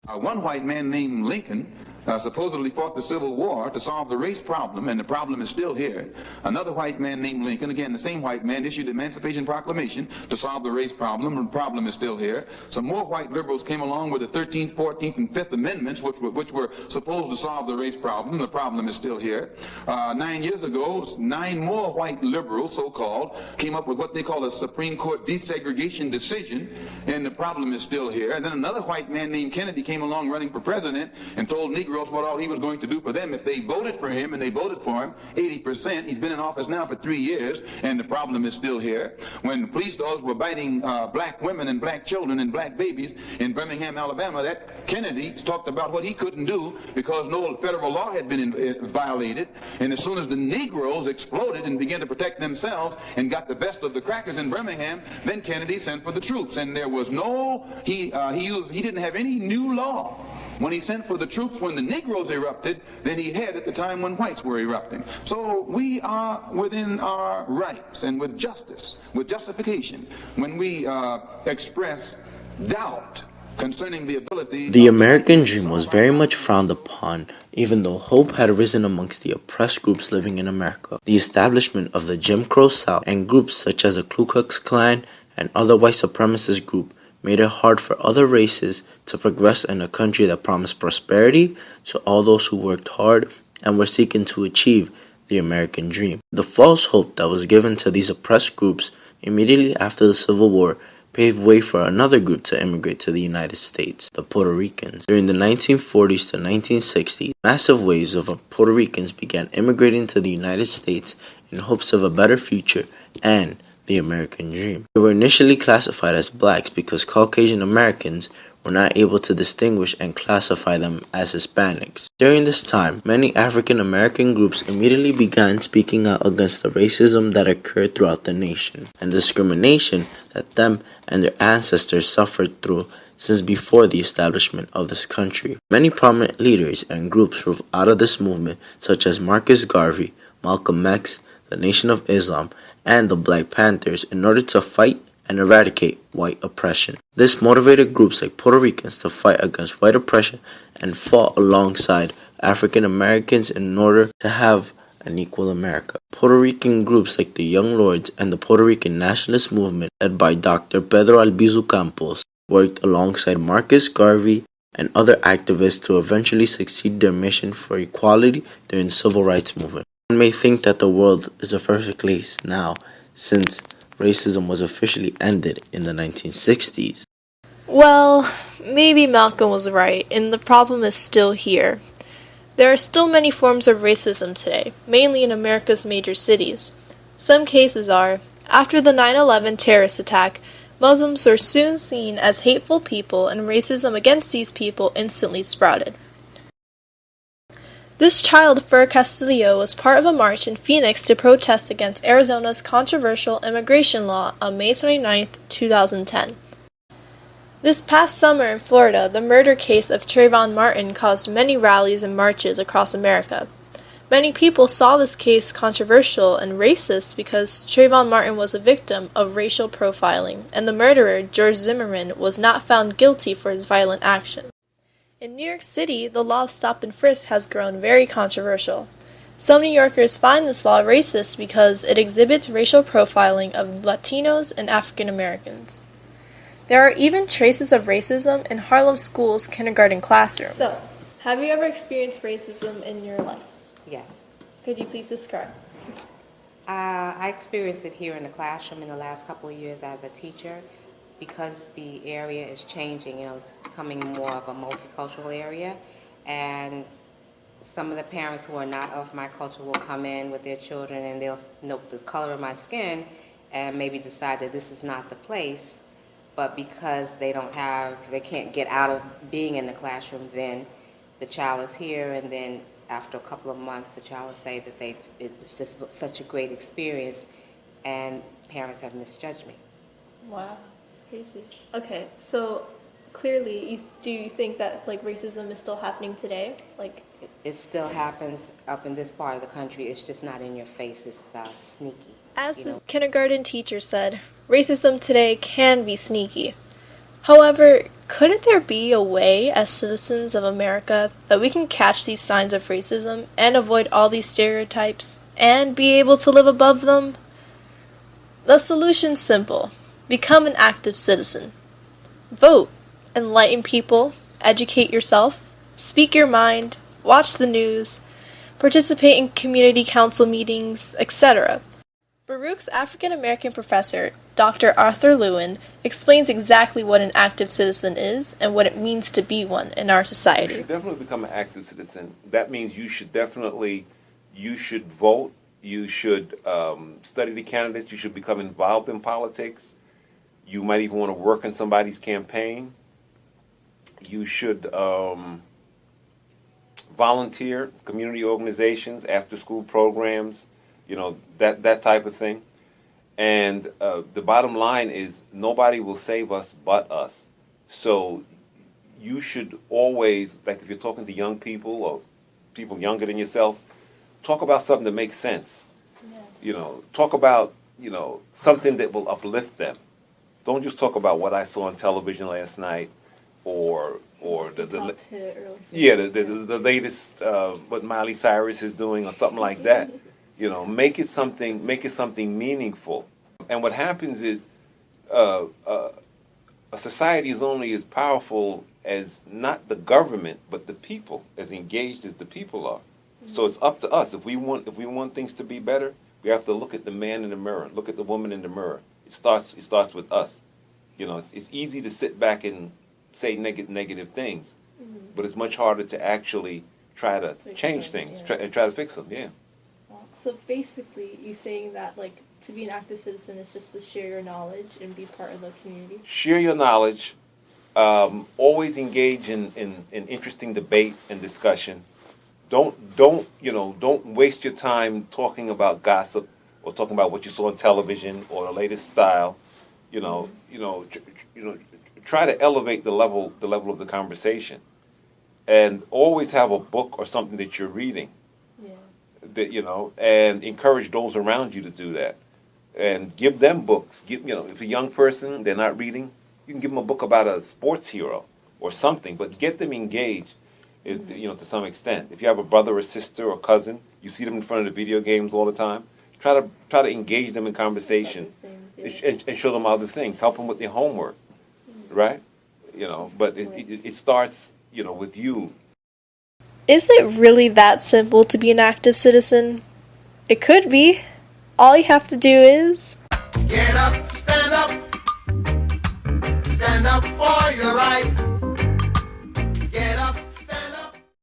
One white man named Lincoln supposedly fought the Civil War to solve the race problem, and the problem is still here. Another white man named Lincoln, again the same white man, issued the Emancipation Proclamation to solve the race problem, and the problem is still here. Some more white liberals came along with the 13th, 14th, and 5th Amendments, which were supposed to solve the race problem. The problem is still here. 9 years ago, 9 more white liberals, so-called, came up with what they call a Supreme Court desegregation decision, and the problem is still here. And then another white man named Kennedy came along running for president and told Negroes what all he was going to do for them if they voted for him, and they voted for him 80%. He's been in office now for 3 years, and the problem is still here. When police dogs were biting black women and black children and black babies in Birmingham, Alabama, that Kennedy talked about what he couldn't do because no federal law had been violated. And as soon as the Negroes exploded and began to protect themselves and got the best of the crackers in Birmingham, then Kennedy sent for the troops. And there was he didn't have any new law when he sent for the troops when the Negroes erupted than he had at the time when whites were erupting. So we are within our rights and with justice, with justification, when we express doubt concerning the ability. The American dream was very much frowned upon, even though hope had arisen amongst the oppressed groups living in America. The establishment of the Jim Crow South and groups such as the Ku Klux Klan and other white supremacist groups made it hard for other races to progress in a country that promised prosperity to all those who worked hard and were seeking to achieve the American dream. The false hope that was given to these oppressed groups immediately after the Civil War paved way for another group to immigrate to the United States, the Puerto Ricans. During the 1940s to 1960s, massive waves of Puerto Ricans began immigrating to the United States in hopes of a better future and the American dream. They were initially classified as blacks because Caucasian Americans were not able to distinguish and classify them as Hispanics. During this time, many African American groups immediately began speaking out against the racism that occurred throughout the nation and discrimination that them and their ancestors suffered through since before the establishment of this country. Many prominent leaders and groups rose out of this movement, such as Marcus Garvey, Malcolm X, the Nation of Islam, and the Black Panthers, in order to fight and eradicate white oppression. This motivated groups like Puerto Ricans to fight against white oppression and fought alongside African Americans in order to have an equal America. Puerto Rican groups like the Young Lords and the Puerto Rican Nationalist Movement, led by Dr. Pedro Albizu Campos, worked alongside Marcus Garvey and other activists to eventually succeed their mission for equality during the Civil Rights Movement. One may think that the world is a perfect place now, since racism was officially ended in the 1960s. Well, maybe Malcolm was right, and the problem is still here. There are still many forms of racism today, mainly in America's major cities. Some cases are, after the 9/11 terrorist attack, Muslims were soon seen as hateful people, and racism against these people instantly sprouted. This child, Fur Castillo, was part of a march in Phoenix to protest against Arizona's controversial immigration law on May 29, 2010. This past summer in Florida, the murder case of Trayvon Martin caused many rallies and marches across America. Many people saw this case controversial and racist because Trayvon Martin was a victim of racial profiling, and the murderer, George Zimmerman, was not found guilty for his violent actions. In New York City, the law of stop and frisk has grown very controversial. Some New Yorkers find this law racist because it exhibits racial profiling of Latinos and African Americans. There are even traces of racism in Harlem schools' kindergarten classrooms. So, have you ever experienced racism in your life? Yes. Could you please describe? I experienced it here in the classroom in the last couple of years as a teacher. Because the area is changing, it's becoming more of a multicultural area, and some of the parents who are not of my culture will come in with their children and they'll note the color of my skin and maybe decide that this is not the place, but because they can't get out of being in the classroom, then the child is here, and then after a couple of months the child will say that it's just such a great experience and parents have misjudged me. Wow. Crazy. Okay, so clearly, do you think that racism is still happening today? It still happens up in this part of the country. It's just not in your face. It's sneaky. As the kindergarten teacher said, racism today can be sneaky. However, couldn't there be a way, as citizens of America, that we can catch these signs of racism and avoid all these stereotypes and be able to live above them? The solution's simple. Become an active citizen. Vote. Enlighten people. Educate yourself. Speak your mind. Watch the news. Participate in community council meetings, etc. Baruch's African-American professor, Dr. Arthur Lewin, explains exactly what an active citizen is and what it means to be one in our society. You should definitely become an active citizen. That means you should vote, you should study the candidates, you should become involved in politics. You might even want to work in somebody's campaign. You should volunteer, community organizations, after-school programs, that type of thing. And the bottom line is nobody will save us but us. So you should always, like if you're talking to young people or people younger than yourself, talk about something that makes sense. Yeah. Talk about, something that will uplift them. Don't just talk about what I saw on television last night or the latest what Miley Cyrus is doing or something like that. Make it something meaningful. And what happens is a society is only as powerful as not the government but the people, as engaged as the people are. Mm-hmm. So it's up to us. If we want things to be better, we have to look at the man in the mirror, look at the woman in the mirror. It starts with us. It's easy to sit back and say negative things, mm-hmm. but it's much harder to actually try to change things, try to fix them. Yeah. So basically, you're saying that to be an active citizen is just to share your knowledge and be part of the community. Share your knowledge. Always engage in interesting debate and discussion. Don't waste your time talking about gossip or talking about what you saw on television or the latest style. Try to elevate the level of the conversation, and always have a book or something that you're reading. Yeah. And encourage those around you to do that, and give them books. If a young person they're not reading, you can give them a book about a sports hero or something, but get them engaged. To some extent. If you have a brother or sister or cousin, you see them in front of the video games all the time. Try to engage them in conversation, and show them other things. Help them with their homework, right? But it starts with you. Is it really that simple to be an active citizen? It could be. All you have to do is get up, stand up for your right.